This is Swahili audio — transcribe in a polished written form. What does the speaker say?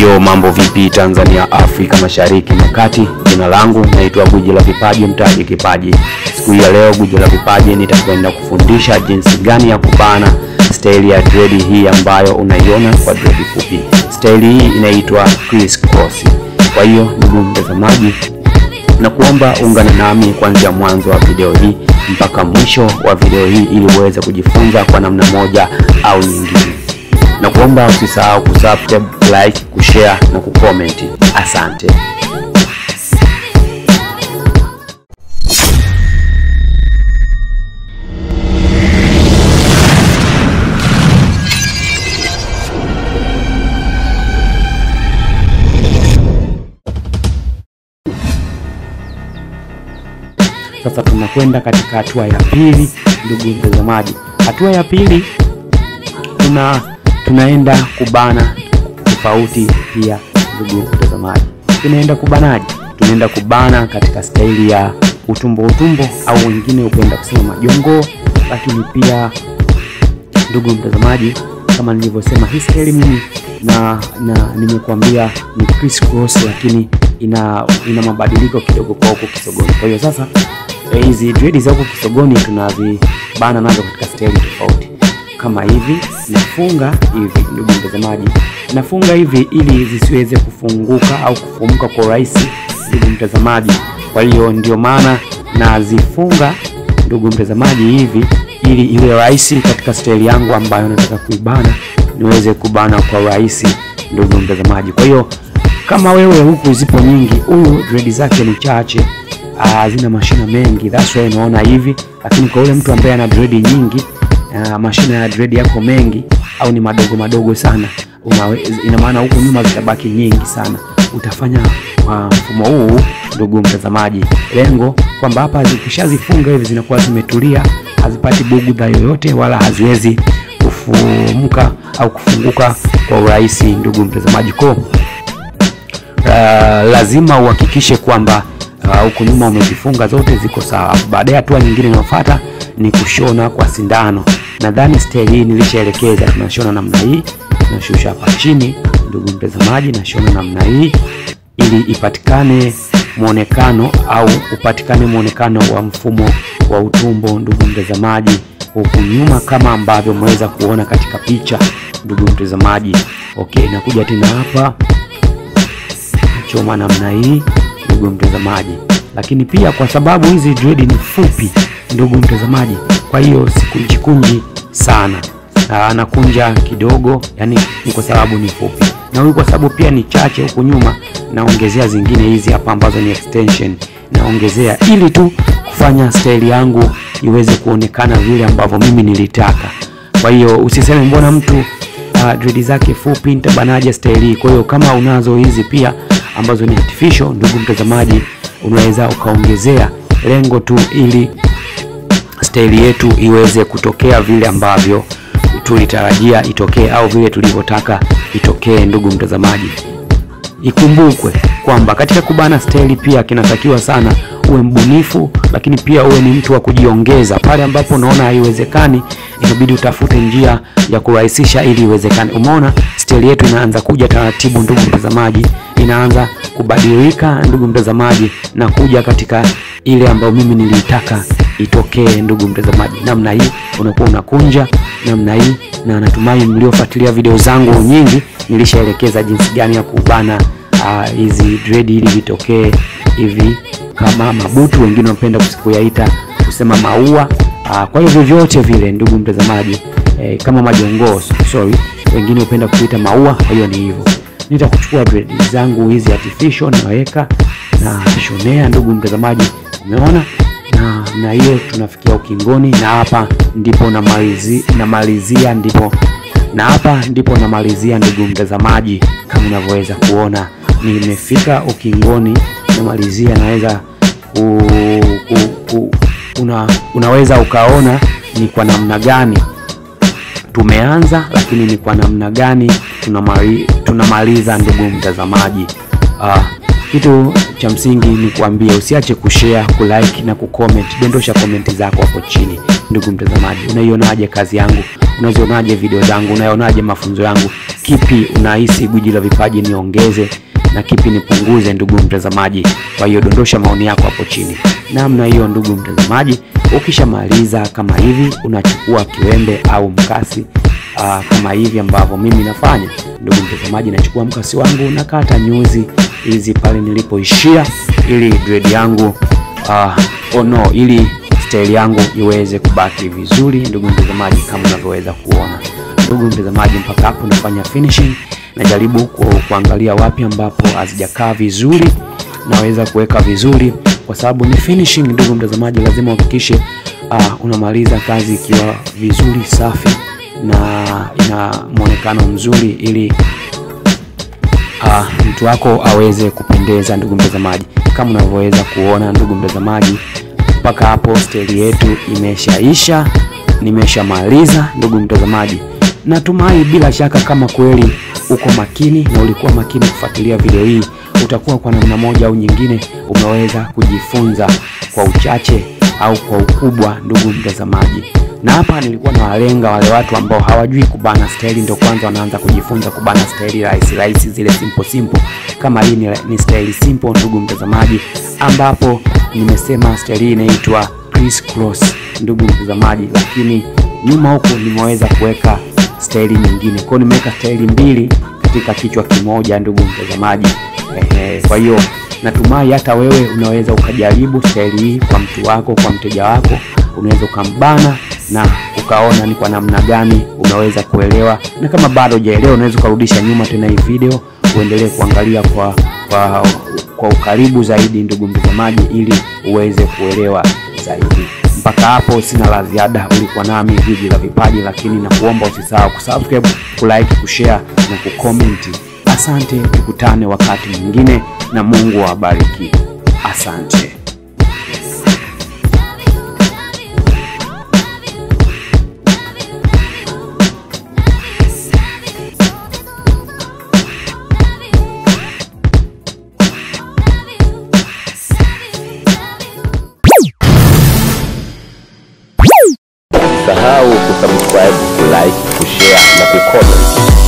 Yo, mambo vipi Tanzania, Afrika Mashariki na Kati. Jina langu naitwa Gwiji la Vpaji, mtaji kipaji. Siku ya leo Gwiji la Vpaji nitakwenda kufundisha jinsi gani ya kubana style ya dread hii ambayo unaiona kwa dread fupi. Style hii inaitwa CRISS cross. Kwa hiyo ndugu mtazamaji, na kuomba ungane nami kuanzia mwanzo wa video hii mpaka mwisho wa video hii ili uweze kujifunza kwa namna moja au nyingine. Na kuomba usisahau kusubscribe, like, kushare na kucomment. Asante. Sasa tunakwenda katika hatua ya pili, ndugu mtazamaji. Hatua ya pili tunaenda kubana tofauti pia, ndugu mtazamaji. Tunaenda kubanaje? Tunaenda kubana katika staili ya utumbo au wengine upenda kusema majongo, lakini pia ndugu mtazamaji, kama nilivyosema, hii staili mimi na nimekuambia ni CRISS cross, lakini ina mabadiliko kidogo kwa huko kisogoni. Kwa hiyo sasa hizi dread za huko kisogoni tunazibana nazo katika staili tofauti. Kama hivi nafunga hivi, ndugu mtazamaji, nafunga hivi ili zisiweze kufunguka au kufumuka kwa urahisi, ndugu mtazamaji. Kwa hiyo ndio maana nazifunga, ndugu mtazamaji, hivi ili iwe rahisi katika style yangu ambayo nataka kuibana, niweze kubana kwa urahisi, ndugu mtazamaji. Kwa hiyo kama wewe huku zipo nyingi, huyu dread zake ni chache, zina mashina mengi, that's why unaona hivi. Lakini kwa yule mtu ambaye ana dread nyingi, mashina ya dread yako mengi au ni madogo sana, ina maana huko nyuma zitabaki nyingi sana. Utafanya mfumo huu, ndugu mtazamaji, lengo kwamba hapa zikishazifunga hivi zinakuwa zimetulia, hazipati bugudha yoyote wala haziwezi kufumuka au kufunguka kwa urahisi, ndugu mtazamaji. Kwa lazima uhakikishe kwamba huko nyuma umezifunga zote ziko sawa. Baadaye hatua nyingine inayofuata ni kushona kwa sindano. Nadhani style hii nilishaelekeza. Tunashona namna hii, tunashusha hapa chini, ndugu mtazamaji, nashona namna hii ili ipatikane muonekano au upatikane muonekano wa mfumo wa utumbo, ndugu mtazamaji, huku nyuma kama ambavyo mweza kuona katika picha, ndugu mtazamaji. Okay, nakuja tena hapa, choma namna hii, ndugu mtazamaji. Lakini pia kwa sababu hizi dread ni fupi, ndugu mtazamaji, kwa hiyo sikunji sana, anakunja kidogo, yani ni kwa sababu ni fupi. Na huyu kwa sababu pia ni chache huku nyuma, naongezea zingine hizi hapa ambazo ni extension, naongezea ili tu kufanya style yangu iweze kuonekana vile ambavyo mimi nilitaka. Kwa hiyo usiseme mbona mtu dread zake fupi nitabanaje style hii. Kwa hiyo kama unazo hizi pia ambazo ni artificial, ndugu mtazamaji, unaweza ukaongezea, lengo tu ili style yetu iweze kutokea vile ambavyo tulitarajia itokee au vile tulivyotaka itokee, ndugu mtazamaji. Ikumbukwe kwamba katika kubana style pia kinatakiwa sana uwe mbunifu, lakini pia uwe ni mtu wa kujiongeza. Pale ambapo unaona haiwezekani, inabidi utafute njia ya kurahisisha ili iwezekane. Umeona style yetu inaanza kuja taratibu, ndugu mtazamaji, inaanza kubadilika, ndugu mtazamaji, na kuja katika ile ambayo mimi nilitaka itokee, ndugu mtazamaji. Namna hii unakuwa unakunja namna hii, na natumai mliofuatilia video zangu nyingi nilishaelekeza jinsi gani ya kubana hizi dread ili vitokee hivi kama mabutu, wengine wanapenda kuyaita kusema maua. Kwa hiyo vyovyote vile, ndugu mtazamaji, kama majongo, wengine wanapenda kuita maua. Kwa hiyo ni hivyo. Nitakuchukua dread zangu hizi artificial, naweka na shonea, ndugu mtazamaji, umeona, na hiyo tunafikia ukingoni, na hapa ndipo namalizia, ndipo namalizia, ndugu mtazamaji. Kama unavyoweza kuona nimefika ukingoni, namalizia. Naweza unaweza ukaona ni kwa namna gani tumeanza, lakini ni kwa namna gani tunamaliza, ndugu mtazamaji. Kitu cha msingi ni kuambia usiache kushare, kulike na kucomment. Dondosha comment zako hapo chini, ndugu mtazamaji. Unaionaje kazi yangu? Unazionaje video zangu? Unaionaje mafunzo yangu? kipi unahisi gwiji la vipaji niongeze na kipi nipunguze, ndugu mtazamaji. Kwa hiyo dondosha maoni yako hapo chini. Namna hiyo ndugu mtazamaji, ukishamaliza kama hivi unachukua kiwembe au mkasi kama hivi ambavyo mimi nafanya. Ndugu mtazamaji, nachukua mkasi wangu nakata nyuzi hizi pale nilipoishia, ili dread yangu ili style yangu iweze kubaki vizuri. Ndugu mtazamaji, kama unavyoweza kuona ndugu mtazamaji, mpaka hapo nafanya finishing. Najaribu kuangalia wapi ambapo hazijakaa vizuri, naweza kuweka vizuri, kwa sababu ni finishing. Ndugu mtazamaji, lazima uhakikishe unamaliza kazi ikiwa vizuri, safi na ina muonekano mzuri, ili mtu wako aweze kupendeza. Ndugu mtazamaji, kama unavyoweza kuona ndugu mtazamaji, mpaka hapo style yetu imeshaisha, nimeshamaliza. Ndugu mtazamaji, natumai bila shaka kama kweli uko makini na ulikuwa makini kufuatilia video hii, utakuwa kwa namna moja au nyingine umeweza kujifunza kwa uchache au kwa ukubwa. Ndugu mtazamaji, na hapa nilikuwa na walenga wale watu ambao hawajui kubana style, ndio kwanza wanaanza kujifunza kubana style rahisi zile simple. Kama hii ni style simple ndugu mtazamaji, ambapo nimesema style hii inaitwa criss cross ndugu mtazamaji, lakini nyuma huko nimeweza kuweka style nyingine. Kwa nimeweka style mbili katika kichwa kimoja ndugu mtazamaji. Kwa hiyo natumai hata wewe unaweza ukajaribu style hii kwa mtu wako, kwa mteja wako, unaweza ukambana na ukaona ni kwa namna gani unaweza kuelewa. Na kama bado hujaelewa, unaweza kurudisha nyuma tena hii video uendelee kuangalia kwa ukaribu zaidi ndugu mtazamaji, ili uweze kuelewa zaidi. Mpaka hapo sina la ziada. Ulikuwa nami Gwiji la Vipaji, lakini nakuomba usisahau kusubscribe, kulike, kushare na kucomment. Asante, tukutane wakati mwingine na Mungu awabariki. Asante. Usisahau kusubscribe, like, kushare na kucomment.